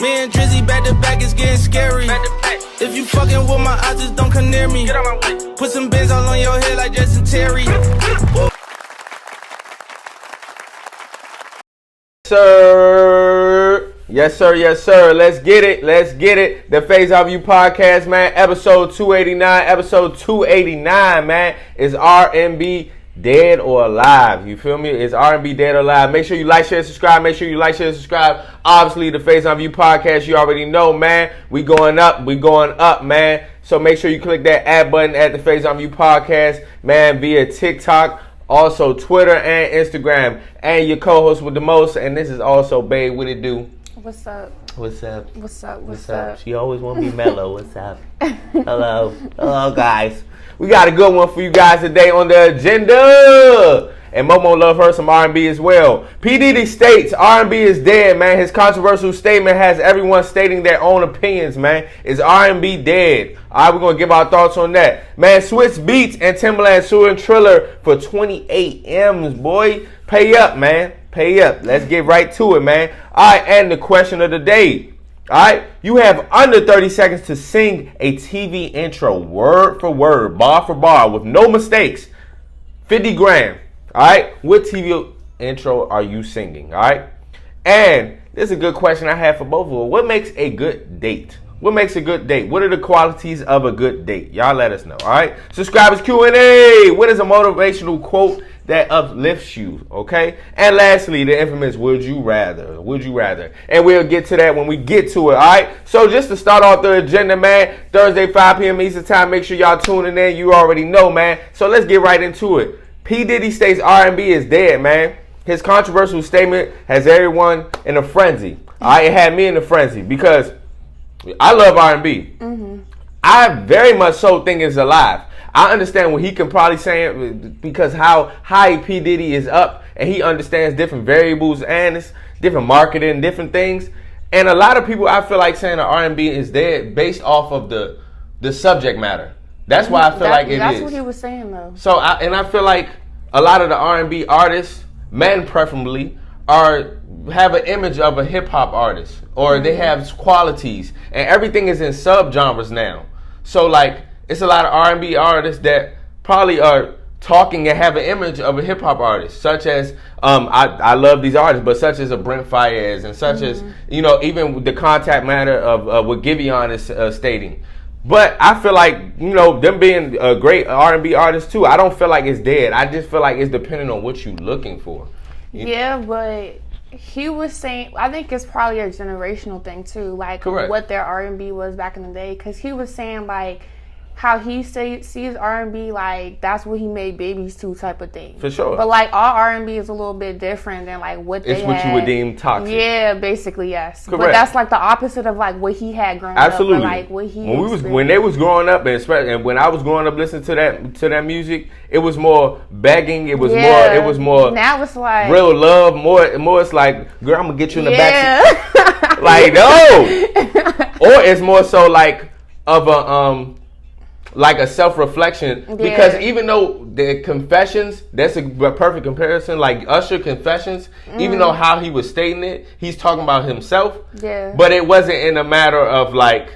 Me and Drizzy back to back, it's getting scary. If you fucking with my eyes, just don't come near me. Put some bins all on your head like Justin Terry. Sir. Yes, sir. Yes, sir. Let's get it. Let's get it. The Faison View Podcast, man. Episode 289. Episode 289, man, is R&B dead or alive. You feel me? It's R&B dead or alive. Make sure you like, share, subscribe. Make sure you like, share, subscribe. Obviously, the Faison View Podcast, you already know, man. We going up. We going up, man. So make sure you click that add button at the Faison View Podcast, man, via TikTok. Also, Twitter and Instagram. And your co-host with the most. And this is also Babe. What it do? What's up? What's up? What's up? What's up? She always want to be mellow. What's up? Hello. Hello, guys. We got a good one for you guys today on the agenda. And Momo love her some R&B as well. Diddy States R&B is dead, man. His controversial statement has everyone stating their own opinions, man. Is R&B dead? All right, we're going to give our thoughts on that. Man, Swizz, Beatz, and Timberland suing Triller for 28 M's, boy. Pay up, man. Pay up. Let's get right to it, man. All right, and the question of the day. All right, you have under 30 seconds to sing a TV intro, word for word, bar for bar, with no mistakes. 50 grand. All right, what TV intro are you singing? All right, and this is a good question I have for both of you. What makes a good date? What makes a good date? What are the qualities of a good date? Y'all let us know. All right, subscribers Q&A. What is a motivational quote that uplifts you? Okay, and lastly, the infamous would you rather? Would you rather? And we'll get to that when we get to it. All right. So just to start off the agenda, man, Thursday 5 p.m. Eastern time. Make sure y'all tuning in. You already know, man. So let's get right into it. P. Diddy State's R&B is dead, man. His controversial statement has everyone in a frenzy. All right, it had me in a frenzy because I love R&B. Mm-hmm. I very much so think it's alive. I understand what he can probably say because how high P. Diddy is up and he understands different variables and it's different marketing, different things. And a lot of people, I feel like saying that R&B is dead based off of the subject matter. That's why I feel like it is. That's what he was saying, though. So, I feel like a lot of the R&B artists, men preferably, have an image of a hip-hop artist. Or they have qualities. And everything is in subgenres now. So, like, it's a lot of R&B artists that probably are talking and have an image of a hip-hop artist. Such as, I love these artists, but such as a Brent Faiyaz. And such as, you know, even the contact matter of what Giveon is stating. But I feel like, you know, them being a great R&B artist too, I don't feel like it's dead. I just feel like it's depending on what you're looking for. Yeah, but he was saying, I think it's probably a generational thing too, like correct. What their R&B was back in the day. Because he was saying like how he sees R&B like that's what he made babies to type of thing. For sure. But like all R&B is a little bit different than like what they had. It's what you would deem toxic. Yeah, basically, yes. Correct. But that's like the opposite of like what he had growing absolutely. up. Like what he when they was growing up, and when I was growing up listening to that music, it was more begging. It was more. Now it's like real love. More. It's like, girl, I'm gonna get you in the backseat. Like no. Or it's more so like of a like a self-reflection, because even though the Confessions, that's a perfect comparison, like Usher Confessions, even though how he was stating it, he's talking about himself, but it wasn't in a matter of like,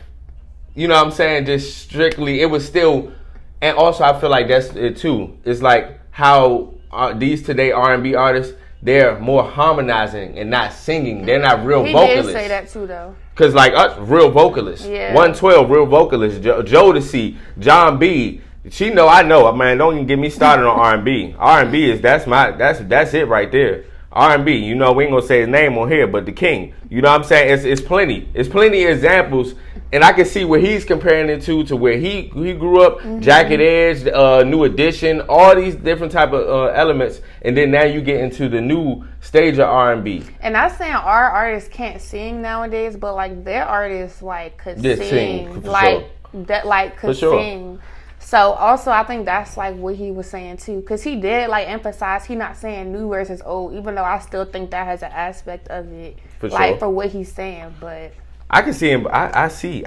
you know what I'm saying, just strictly, it was still, and also I feel like that's it too, it's like how these today R&B artists, they're more harmonizing and not singing. They're not real vocalists. He did say that too, though. Because like us, real vocalists. Yeah. 112, real vocalists. Jodeci, John B. She know I know. Man, don't even get me started on R&B. R&B is that's it right there. R&B. You know, we ain't gonna say his name on here, but the king. You know what I'm saying? It's plenty. It's plenty of examples. And I can see where he's comparing it to where he grew up, Jacket Edge, New Edition, all these different type of elements, and then now you get into the new stage of R&B. And not saying our artists can't sing nowadays, but like their artists like could sing like sure. That like could sing. So also I think that's like what he was saying too, because he did like emphasize he not saying new versus old, even though I still think that has an aspect of it, for what he's saying, but. I can see him. I see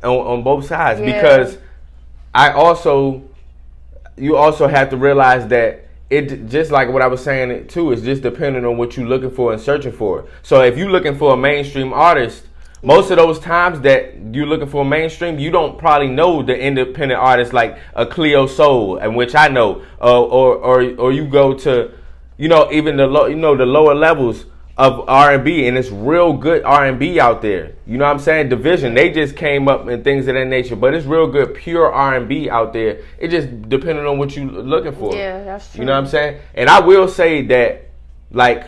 on both sides because you also have to realize that it just like what I was saying too, it's just depending on what you're looking for and searching for. So if you're looking for a mainstream artist, most of those times that you're looking for a mainstream, you don't probably know the independent artists like a Cleo Soul, and which I know, or you go to, even the lower levels of R&B, and it's real good R&B out there. You know what I'm saying? Division, they just came up and things of that nature, but it's real good pure R&B out there. It just depending on what you're looking for. Yeah, that's true. You know what I'm saying? And I will say that, like,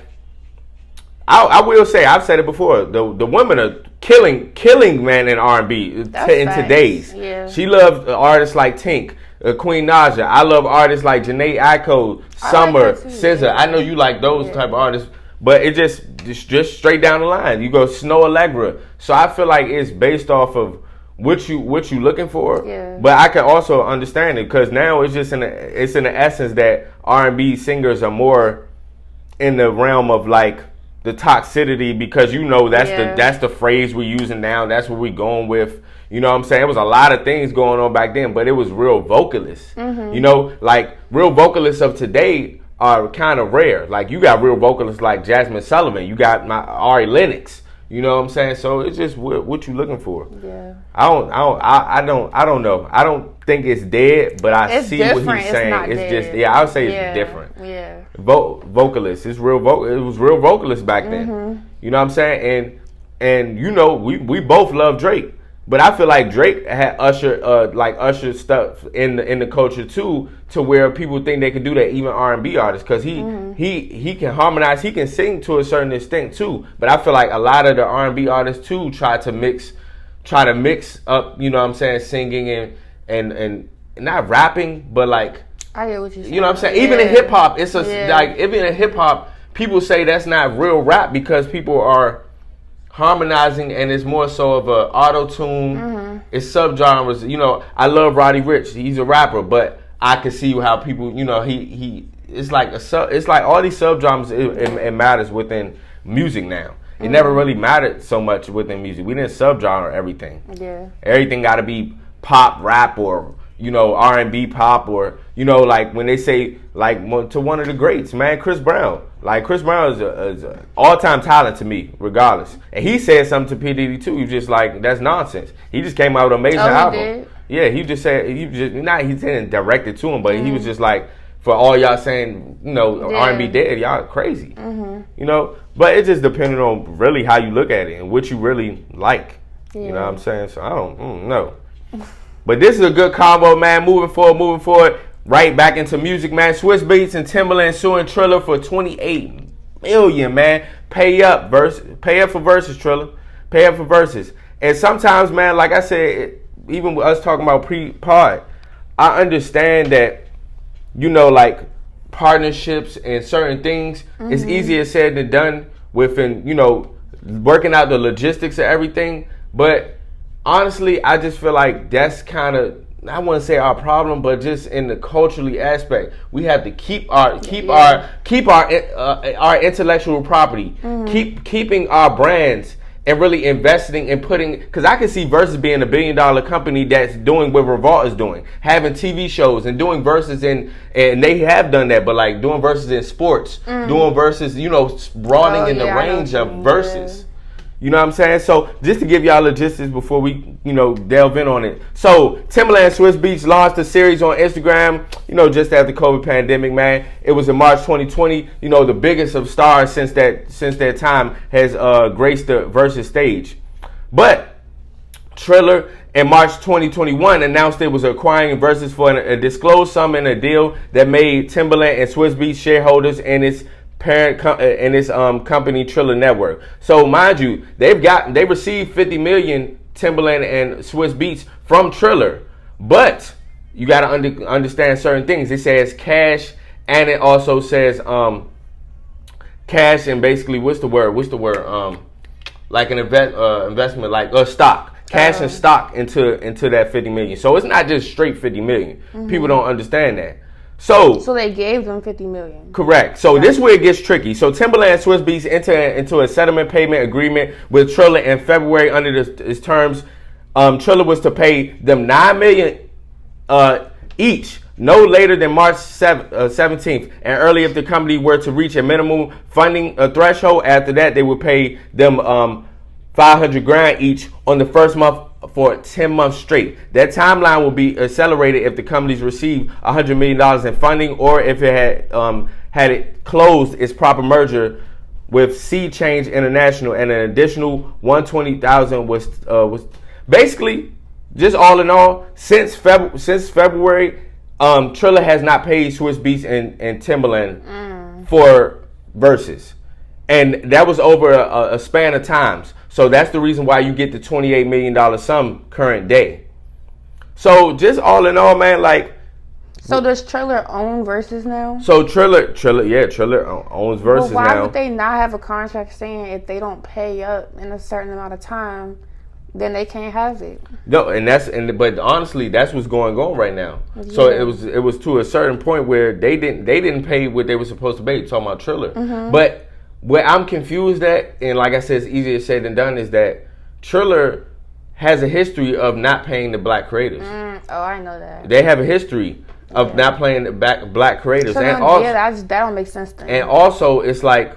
I will say, I've said it before, the women are killing man in R&B in today's. Yeah. She loves artists like Tink, Queen Naja. I love artists like Janae Aiko, Summer, like SZA. yeah. I know you like those type of artists. But it just straight down the line. You go Snow Allegra. So I feel like it's based off of what you looking for. Yeah. But I can also understand it because now it's just in the essence that R&B singers are more in the realm of like the toxicity, because that's the phrase we're using now. That's what we're going with. You know what I'm saying? It was a lot of things going on back then, but it was real vocalists. Mm-hmm. Like real vocalists of today are kind of rare. Like you got real vocalists like Jasmine Sullivan. You got my Ari Lennox. You know what I'm saying? So it's just what you looking for. Yeah. I don't know. I don't think it's dead, but I see what he's saying. It's just I would say it's different. Yeah. Vocalists. It's real. It was real vocalists back then. Mm-hmm. You know what I'm saying? And we both love Drake. But I feel like Drake had Usher stuff in the culture too, to where people think they can do that, even R&B artists, because he can harmonize, he can sing to a certain extent too. But I feel like a lot of the R&B artists too try to mix up, you know what I'm saying, singing and not rapping, but like, I get what you're saying. You know what I'm saying? Even in hip hop, it's like even in hip hop, people say that's not real rap because people are harmonizing, and it's more so of a auto tune. It's subgenres. I love Roddy Ricch. He's a rapper, but I can see how people, he it's like all these subgenres. It matters within music now. It never really mattered so much within music. We didn't subgenre everything. Yeah. Everything got to be pop, rap, or R&B pop, or like when they say like to one of the greats, man, Chris Brown. Like Chris Brown is a all-time talent to me, regardless. And he said something to P. Diddy too. He was just like, that's nonsense. He just came out with an amazing album. Did? Yeah, he just said he didn't direct it to him, but he was just like, for all y'all saying, R&B dead, y'all crazy. But it just depending on really how you look at it and what you really like. Yeah. You know what I'm saying? So I don't know. But this is a good combo, man. Moving forward, right back into music, man. Swizz Beatz and Timberland suing Triller for $28 million, man. Pay up for Verzuz, Triller. Pay up for Verzuz. And sometimes, man, like I said, even with us talking about pre-pod, I understand that, like partnerships and certain things, it's easier said than done within, working out the logistics of everything. But honestly, I just feel like that's kind of, I wouldn't say our problem, but just in the culturally aspect, we have to keep our intellectual property, keeping our brands, and really investing and putting, because I can see Verzuz being $1 billion company that's doing what Revolt is doing, having TV shows and doing Verzuz and they have done that, but like doing Verzuz in sports, doing Verzuz, broadening in the range of Verzuz. You know what I'm saying? So just to give y'all logistics before we, delve in on it. So Timberland and Swizz Beatz launched a series on Instagram, just after the COVID pandemic, man. It was in March 2020. The biggest of stars since that time has graced the Verzuz stage. But Triller in March 2021 announced it was acquiring Verzuz for a disclosed sum in a deal that made Timberland and Swizz Beatz shareholders in its parent in this company Triller Network. So mind you, they received $50 million, Timberland and Swizz Beatz, from Triller, but you got to understand certain things. It says cash, and it also says cash, and basically what's the word like an investment, like stock, cash and stock into that $50 million. So it's not just straight $50 million. People don't understand that. So they gave them $50 million. Correct. So this is where it gets tricky. So Timberland and Swizz Beatz entered into a settlement payment agreement with Triller in February. Under its terms, Triller was to pay them $9 million each no later than March 17th, and early if the company were to reach a minimum funding threshold. After that, they would pay them $500,000 each on the first month for 10 months straight. That timeline will be accelerated if the companies receive $100 million in funding, or if it had it closed its proper merger with Sea Change International, and an additional $120,000 was basically, just all in all, since February, Triller has not paid Swizz, Beatz, and Timberland for Verzuz, and that was over a span of times. So that's the reason why you get the $28 million sum current day. So just all in all, man, like. So does Triller own Verzuz now? So Triller owns Verzuz now. Why would they not have a contract saying if they don't pay up in a certain amount of time, then they can't have it? No, but honestly, that's what's going on right now. Yeah. So it was to a certain point where they didn't pay what they were supposed to pay. Talking about Triller, but where I'm confused at, and like I said, it's easier said than done, is that Triller has a history of not paying the black creators. Oh, I know that. They have a history of not paying the black creators. So and also, that don't make sense to me. And also, it's like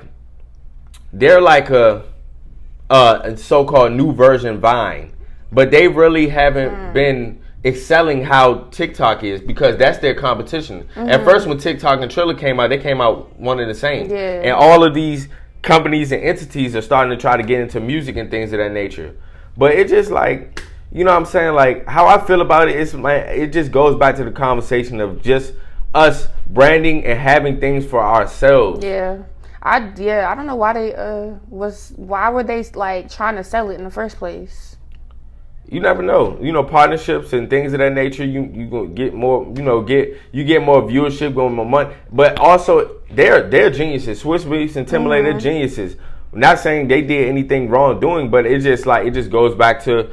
they're like a so-called new version Vine, but they really haven't been excelling how TikTok is, because that's their competition. At first, when TikTok and Triller came out, they came out one and the same. Yeah. And all of these companies and entities are starting to try to get into music and things of that nature. But it just like, you know what I'm saying? Like, how I feel about it is, man, it just goes back to the conversation of just us branding and having things for ourselves. Yeah. I don't know why why were they like trying to sell it in the first place? You never know. You know, partnerships and things of that nature, you gonna get more, you get more viewership, going more money. But also they're geniuses. Swizz, Beatz, and Timberland, they're geniuses. I'm not saying they did anything wrong doing, but it just goes back to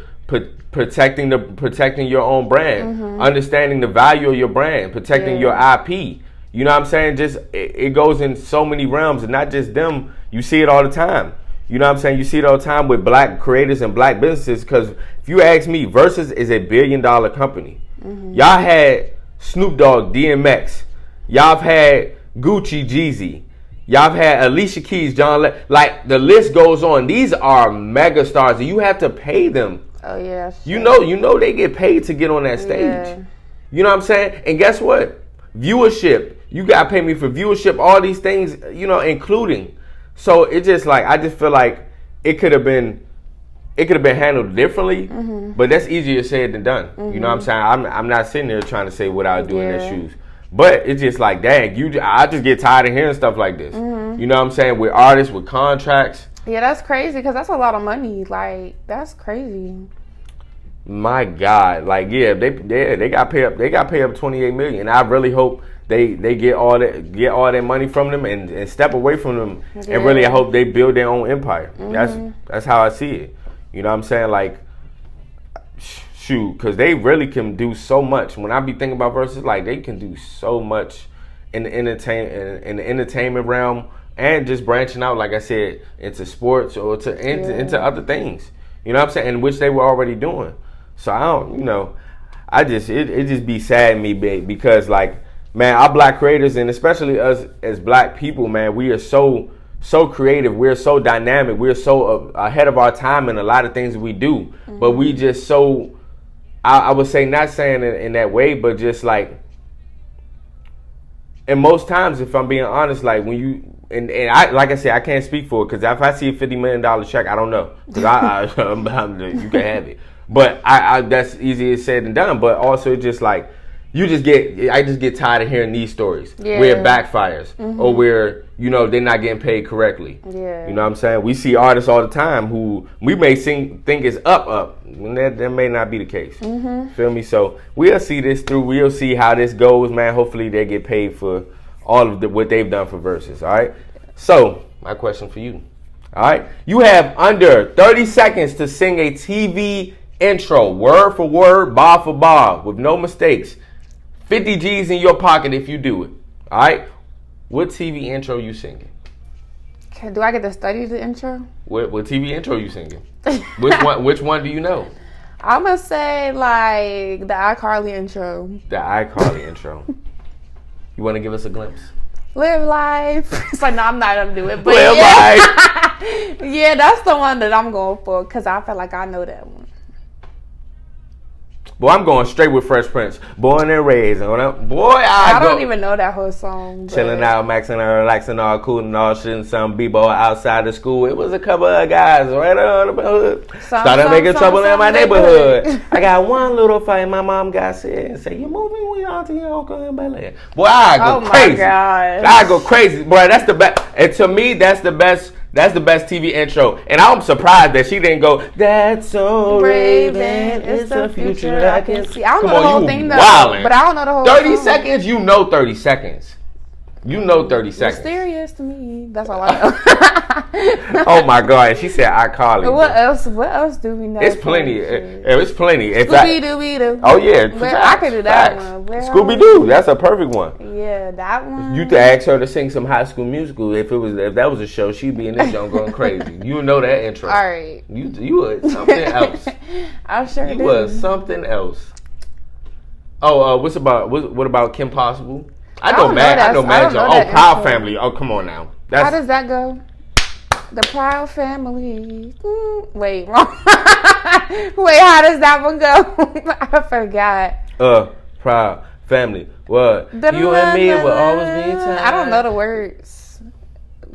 protecting your own brand, understanding the value of your brand, protecting your IP. You know what I'm saying? Just it goes in so many realms, and not just them. You see it all the time. You know what I'm saying? You see it all the time with black creators and black businesses. Because if you ask me, Verzuz is a $1 billion company. Y'all had Snoop Dogg, DMX. Y'all have had Gucci, Jeezy. Y'all have had Alicia Keys, John. Like, the list goes on. These are mega stars, and you have to pay them. Oh yeah. Sure. You know they get paid to get on that stage. Yeah. You know what I'm saying? And guess what? Viewership. You gotta pay me for viewership. All these things, including. So it just like, I just feel like it could have been handled differently, but that's easier said than done. You know what I'm saying? I'm not sitting there trying to say what I would do in their shoes, but it's just like, dang, I just get tired of hearing stuff like this. You know what I'm saying? With artists, with contracts. Yeah, that's crazy, because that's a lot of money. Like, that's crazy. My God, like, yeah, they got pay up. They got pay up $28 million. I really hope they get all that money from them and step away from them. And really, I hope they build their own empire. That's how I see it. You know what I'm saying? Like, shoot, because they really can do so much. When I be thinking about Verzuz, like, they can do so much in the entertainment realm, and just branching out, like I said, into sports or into other things. You know what I'm saying? And which they were already doing. So I don't, it just be sad to me, babe, because, like, man, our black creators, and especially us as black people, man, we are so creative. We're so dynamic. We're so ahead of our time in a lot of things that we do. But we just so, I would say, not saying it in that way, but just like, and most times, if I'm being honest, like when you, and I, like I said, I can't speak for it, because if I see a $50 million check, I don't know, because you can have it. But I that's easier said than done. But also, it's just like, I just get tired of hearing these stories where it backfires, or where, they're not getting paid correctly. Yeah. You know what I'm saying? We see artists all the time who we may think is up, when that may not be the case. Feel me? So we'll see this through. We'll see how this goes, man. Hopefully they get paid for all of what they've done for Verzuz. All right. So my question for you. All right. You have under 30 seconds to sing a TV intro, word for word, bar for bar, with no mistakes. 50 G's in your pocket if you do it. All right? What TV intro you singing? Okay, do I get to study the intro? What TV intro you singing? Which one do you know? I'm gonna say like the iCarly intro. The iCarly intro. You want to give us a glimpse? Live life. It's like, no, I'm not gonna do it. But Live life. life. Yeah, that's the one that I'm going for because I feel like I know that one. Boy, I'm going straight with Fresh Prince. Born and raised. Boy, I don't even know that whole song. Chilling out, maxing out, relaxing, all cool and all shit. And some b-boy outside the school. It was a couple of guys right on the hood. Started making trouble in my neighborhood. I got one little fight. My mom got sick and said, "You moving with Auntie your uncle in Bel Air." Boy, I go crazy. My gosh. I go crazy. Boy, that's the best. And to me, that's the best. That's the best TV intro. And I'm surprised that she didn't go, "That's so Raven, it's the future I can see." I don't know the whole thing though. Wildin'. But I don't know the whole 30 seconds? You know 30 seconds. You know 30 seconds. Mysterious to me. That's all I know. Oh my God. She said iCarly. What else? What else do we know? It's plenty. It's plenty. Scooby-Doo. Oh yeah. I could do that one. Scooby-Doo. That's a perfect one. Yeah, that one. You could ask her to sing some High School Musical. If that was a show, she'd be in this show going crazy. You know that intro. All right. You were something else. I sure you do. was something else. Oh, what about Kim Possible? I know Mad Joe. Oh, Proud Family. Oh, come on now. How does that go? The Proud Family. Wait, wrong. Wait, how does that one go? I forgot. Proud Family. What? You and me will always be tied. I don't know the words.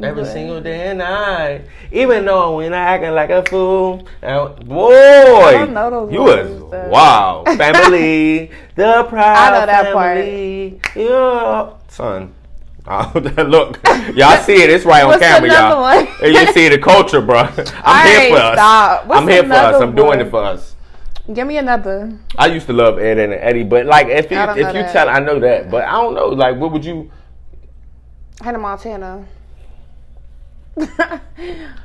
Every single day and night. Even though when I acting like a fool. Boy. I don't know those you words. Was wow. Family. The Proud I know that Family. Part. Yeah. Son. Oh, look. Y'all see it. It's right on camera, y'all. One? And you see the culture, bro. I'm here for us. I'm here for us. I'm doing it for us. Give me another. I used to love Ed and Eddie, but like if you tell, I know that, but I don't know. Like, what would you? Hannah Montana.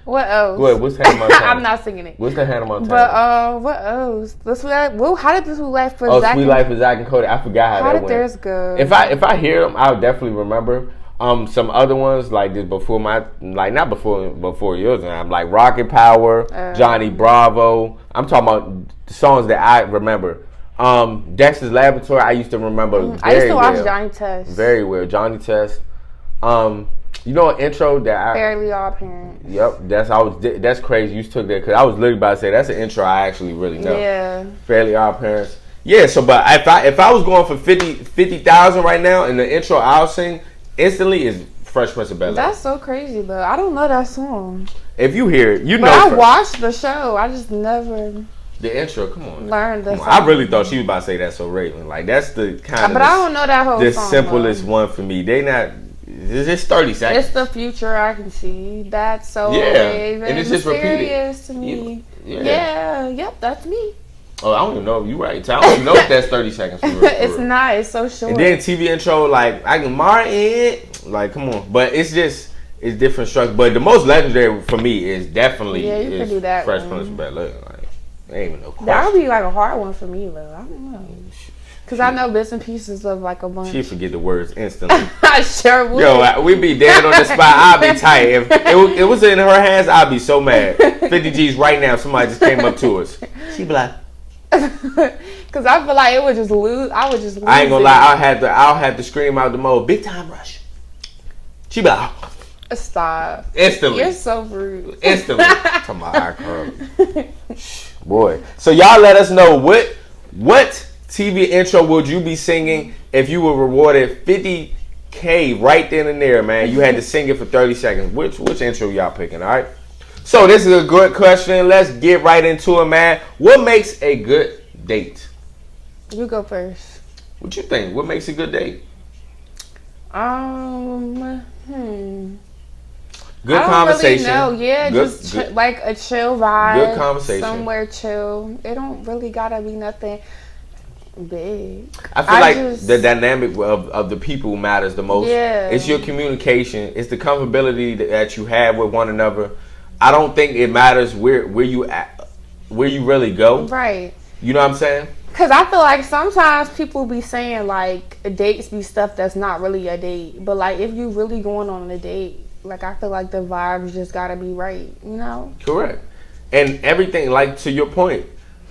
What else? What? What's Hannah Montana? I'm not singing it. What's the Hannah Montana? But what else? How did this Sweet Life for Zach? Sweet Life for Zach and Cody. I forgot how that went. How did theirs go? If I hear them, I'll definitely remember. Some other ones like this before not before yours. And I'm like Rocket Power, Johnny Bravo. I'm talking about the songs that I remember. Dexter's Laboratory. I used to remember. I used to watch Johnny Test. Very well, Johnny Test. You know an intro that Fairly Odd Parents. Yep, that's crazy. You took that because I was literally about to say that's an intro I actually really know. Yeah. Fairly Odd Parents. Yeah. So, but if I was going for 50,000 right now, and the intro I'll sing instantly is Fresh Prince of Bel Air. That's so crazy though. I don't know that song. If you hear it, you know. But I watched the show. I just never. The intro, come on. Learned the song. I really thought she was about to say That's So Raven. Like that's the kind of. But I don't know that whole the song. The simplest one for me. They not. It's just 30 seconds. It's the future I can see. That's so Raven. And it's just repeated To me. Yeah. Yep, that's me. Oh, I don't even know if you're right. I don't even know if that's 30 seconds for real. It's not. It's so short. And then TV intro, like I can Martin. Like, come on. But it's different structure. But the most legendary for me is definitely you can do that Fresh Prince of Bel Air. Like, ain't even no question. That would be like a hard one for me though. I don't know. Because I know bits and pieces of like a bunch. She forget the words instantly. I sure would. Yo, we be dead on the spot. I'll be tight. If it was in her hands, I'd be so mad. 50 G's right now. Somebody just came up to us. She be like. Because I feel like it would just lose. I would just lose. I ain't gonna lie. I'll have to scream out the mode. Big Time Rush. She be like. Stop. Instantly. You're so rude. Instantly. Talking about iCarly. Boy. So y'all let us know what TV intro would you be singing if you were rewarded $50K right then and there, man? You had to sing it for 30 seconds. Which intro y'all picking, all right? So this is a good question. Let's get right into it, man. What makes a good date? You go first. What you think? What makes a good date? Good conversation. I don't really know. Yeah, just like a chill vibe. Good conversation. Somewhere chill. It don't really gotta be nothing big. I feel like the dynamic of the people matters the most. Yeah. It's your communication. It's the comfortability that you have with one another. I don't think it matters where you really go. Right. You know what I'm saying? Because I feel like sometimes people be saying like dates be stuff that's not really a date. But like if you really going on a date, like I feel like the vibes just gotta be right, you know? Correct. And everything, like to your point,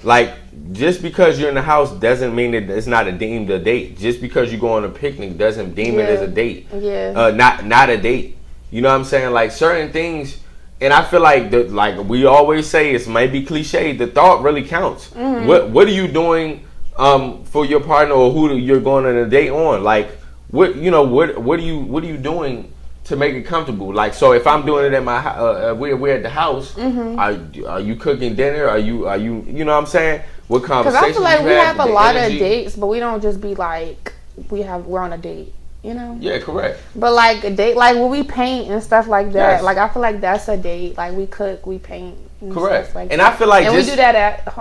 like, just because you're in the house doesn't mean that it's not deemed a date. Just because you go on a picnic doesn't deem it as a date. Yeah. Not a date. You know what I'm saying? Like, certain things, and I feel like like we always say, it's maybe cliche, the thought really counts. What are you doing for your partner, or who you're going on a date on? Like, what are you doing to make it comfortable? Like, so if I'm doing it at my we're at the house, are you cooking dinner? Are you you know what I'm saying? What conversation? Because I feel like we have a lot of dates, but we don't just be like we're on a date. You know? Yeah, correct. But like a date, like when we paint and stuff like that, Yes. like I feel like that's a date. Like we cook, we paint. And correct. Stuff like and that. I feel like we do that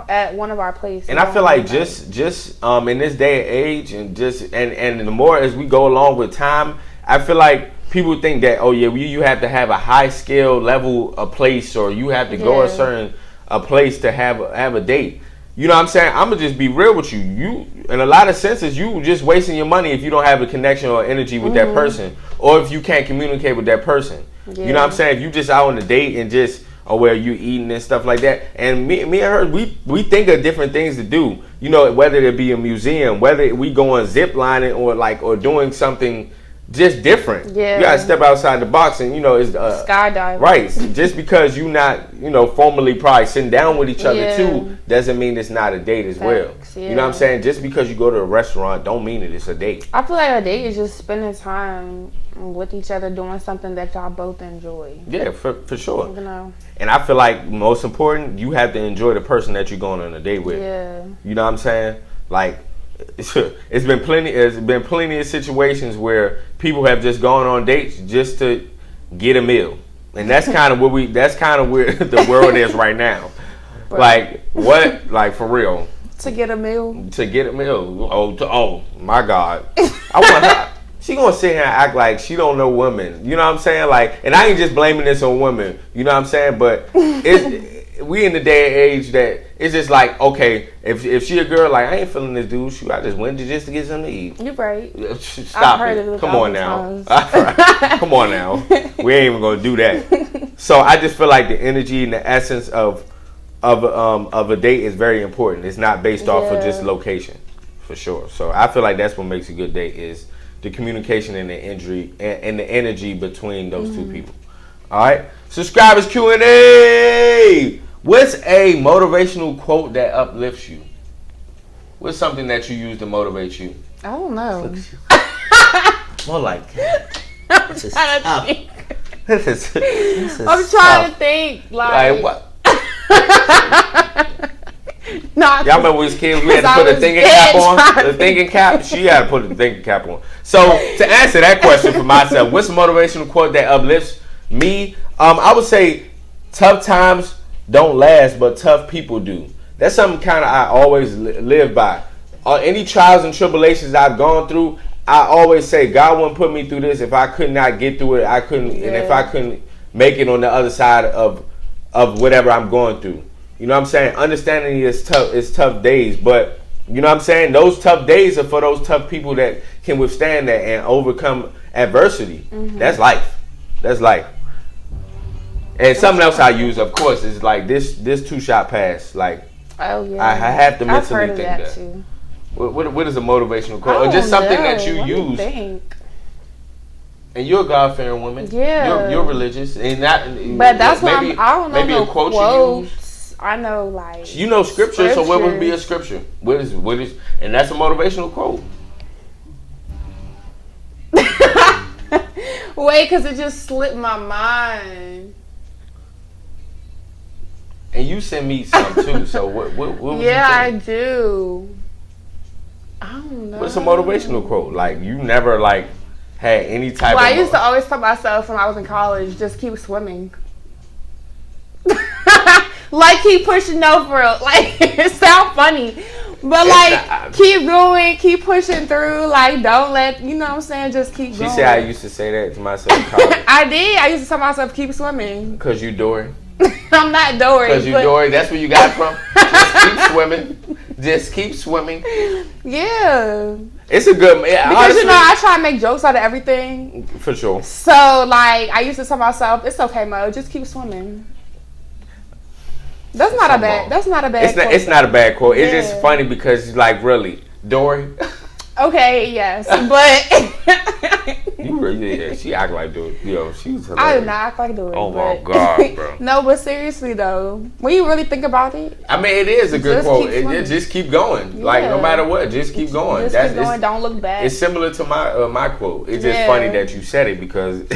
at one of our places. And I feel like just in this day and age, and and the more as we go along with time, I feel like people think that, oh yeah, you have to have a high skill level of place, or you have to go a certain place to have a date. You know what I'm saying? I'm gonna just be real with you. You, in a lot of senses, you just wasting your money if you don't have a connection or energy with that person, or if you can't communicate with that person. You know what I'm saying? If you just out on a date and just, or where you eating and stuff like that. And me and her, we think of different things to do. You know, whether it be a museum, whether we going zip lining, or doing something just different. Yeah. You gotta step outside the box, and it's skydiving. Right. Just because you not, formally probably sitting down with each other too, doesn't mean it's not a date as well. Yeah. You know what I'm saying? Just because you go to a restaurant don't mean it's a date. I feel like a date is just spending time with each other doing something that y'all both enjoy. Yeah, for sure. You know. And I feel like most important, you have to enjoy the person that you're going on a date with. Yeah. You know what I'm saying? Like, it's been plenty of situations where people have just gone on dates just to get a meal, and that's kind of where the world is right now. Like, what? Like, for real? To get a meal. Oh my God! I want her. She gonna sit here and act like she don't know women. You know what I'm saying? Like, and I ain't just blaming this on women. You know what I'm saying? But we in the day and age that it's just like, okay, if she a girl, like, I ain't feeling this dude, shoot, I just went just to get something to eat. You're right. Stop it. Come on now. Come on now. We ain't even gonna do that. So I just feel like the energy and the essence of a date is very important. It's not based off of just location, for sure. So I feel like that's what makes a good date, is the communication and the energy between those two people. All right, subscribers Q&A. What's a motivational quote that uplifts you? What's something that you use to motivate you? I don't know. More like I'm trying to think. I'm trying to think. Like what? No, y'all remember when we was kids, we had to put a thinking cap on? The thinking cap? She had to put the thinking cap on. So, to answer that question for myself, what's a motivational quote that uplifts me? I would say, tough times don't last, but tough people do. That's something kind of I always live by. Any trials and tribulations I've gone through, I always say, God wouldn't put me through this if I could not get through it. I couldn't, and if I couldn't make it on the other side of whatever I'm going through. You know what I'm saying? Understanding it's tough days, but you know what I'm saying? Those tough days are for those tough people that can withstand that and overcome adversity. That's life. That's life. And something else I use, of course, is like this 2-shot pass. Like, oh yeah, I have to mentally I've heard of think that that. too. What is a motivational quote? Or just something that you use. Think? And you're a God-fearing woman. Yeah, you're religious, and that. But that's maybe, why I don't know maybe no a quote quotes. you use. I know, like, you know scripture, so what would be a scripture? What is, and that's a motivational quote. Wait, because it just slipped my mind. And you sent me some too. So what was yeah, I do. I don't know. What's a motivational quote? Like, you never like had any type. Well, I used to always tell myself when I was in college, just keep swimming. Like, keep pushing over. Like, it sounds funny. But, like, keep going, keep pushing through. Like, don't let, you know what I'm saying, just keep going. She said I used to say that to myself in college. I did. I used to tell myself, keep swimming. Because you Dory. I'm not Dory. Because you Dory, that's where you got it from? Just keep swimming. Just keep swimming. Yeah. It's a good, because, honestly, you know, I try to make jokes out of everything. For sure. So, like, I used to tell myself, it's okay, Mo, just keep swimming. That's not a bad quote. It's not a bad quote. It's just funny because, like, really, Dory. Okay, yes, but she act like Dory. Yo, she was hilarious. I do not act like Dory. Oh my god, bro. No, but seriously though, when you really think about it, I mean, it is a good quote. Just keep going. Like, no matter what, just keep going. Keep going. Don't look back. It's similar to my quote. It's just funny that you said it because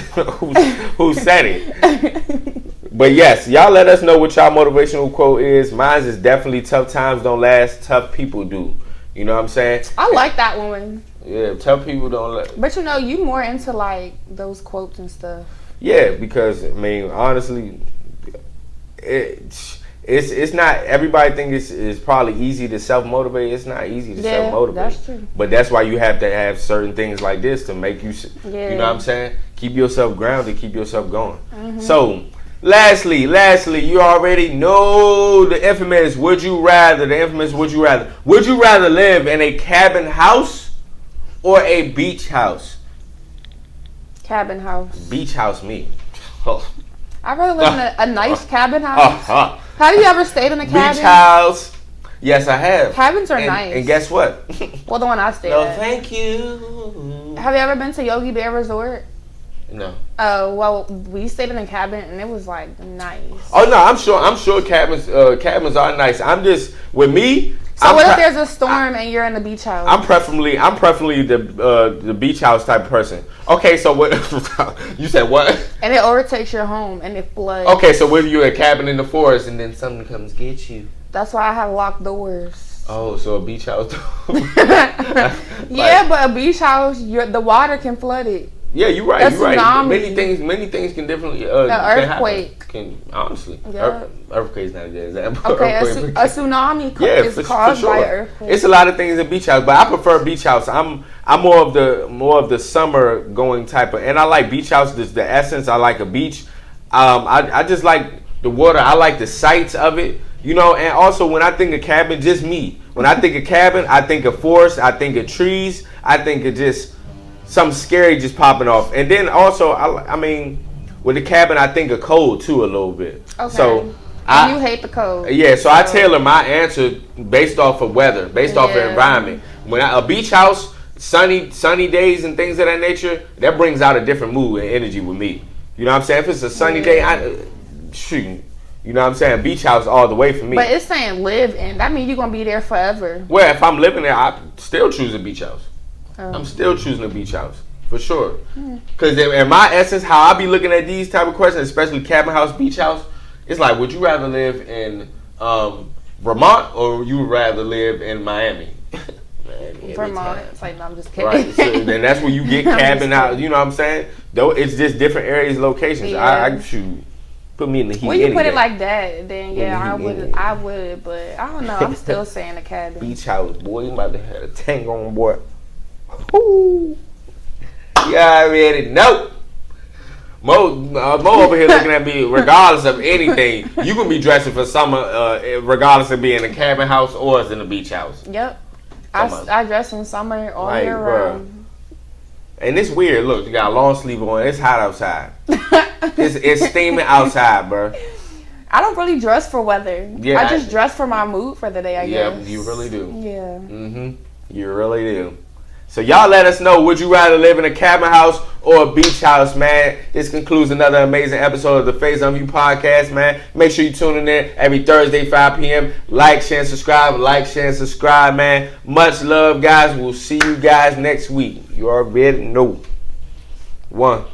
who said it? But yes, y'all let us know what y'all motivational quote is. Mine is definitely tough times don't last, tough people do. You know what I'm saying? I like that one. Yeah, tough people don't let. But you know, you more into like those quotes and stuff. Yeah, because I mean, honestly, it's not. Everybody thinks it's probably easy to self motivate. It's not easy to self motivate. That's true. But that's why you have to have certain things like this to make you. You know what I'm saying? Keep yourself grounded. Keep yourself going. Mm-hmm. So. Lastly, you already know the infamous would you rather. Would you rather live in a cabin house or a beach house? Cabin house. Beach house, me. I'd rather live in a nice cabin house. Have you ever stayed in a cabin? Beach house. Yes, I have. Cabins are nice. And guess what? Well, the one I stayed at. Thank you. Have you ever been to Yogi Bear Resort? No. Oh, well, we stayed in a cabin and it was like nice. Oh no, I'm sure cabins are nice. I'm just with me. So what if there's a storm and you're in the beach house? I'm preferably the beach house type of person. Okay, so what you said what? And it overtakes your home and it floods. Okay, so whether you're a cabin in the forest and then something comes get you. That's why I have locked doors. Oh, so a beach house. Yeah, but a beach house, the water can flood it. Yeah, you're right. You're right. Many things can definitely. An earthquake. Can honestly. Yeah. Earthquake's not a good example. Okay, a tsunami is caused by an earthquake. It's a lot of things in beach house, but I prefer beach house. I'm more of the summer going type of, and I like beach house. The essence. I like a beach. I just like the water. I like the sights of it. You know, and also when I think of cabin, just me. When I think of cabin, I think of forest. I think of trees. I think of just something scary just popping off. And then also, I mean, with the cabin, I think of cold too a little bit. Okay. So you hate the cold. Yeah, so I tailor my answer based off of weather, based off of environment. When a beach house, sunny days and things of that nature, that brings out a different mood and energy with me. You know what I'm saying? If it's a sunny day, you know what I'm saying? Beach house all the way for me. But it's saying live in. That means you're going to be there forever. Well, if I'm living there, I still choose a beach house. I'm still choosing a beach house for sure. Because in my essence, how I be looking at these type of questions, especially cabin house, beach house, it's like, would you rather live in Vermont or would you rather live in Miami? Vermont. It's like, no, I'm just kidding. Right. So then that's where you get cabin house. You know what I'm saying? Though it's just different areas, locations. Yeah. I shoot. Put me in the heat. When you put it like that, then I would. But I don't know. I'm still saying a cabin. Beach house, boy. You about to have a tango on, boy. Ooh. You already know. Mo over here looking at me regardless of anything. You can be dressing for summer regardless of being in a cabin house or it's in a beach house. Yep. I dress in summer all year round. And it's weird. Look, you got a long sleeve on. It's hot outside. it's steaming outside, bro. I don't really dress for weather. Yeah, I just dress for my mood for the day, I guess. Yeah, you really do. Yeah. Mm-hmm. You really do. So y'all let us know, would you rather live in a cabin house or a beach house, man? This concludes another amazing episode of the Faison View podcast, man. Make sure you tune in there every Thursday, 5 p.m. Like, share, and subscribe, man. Much love, guys. We'll see you guys next week. You already know. 1.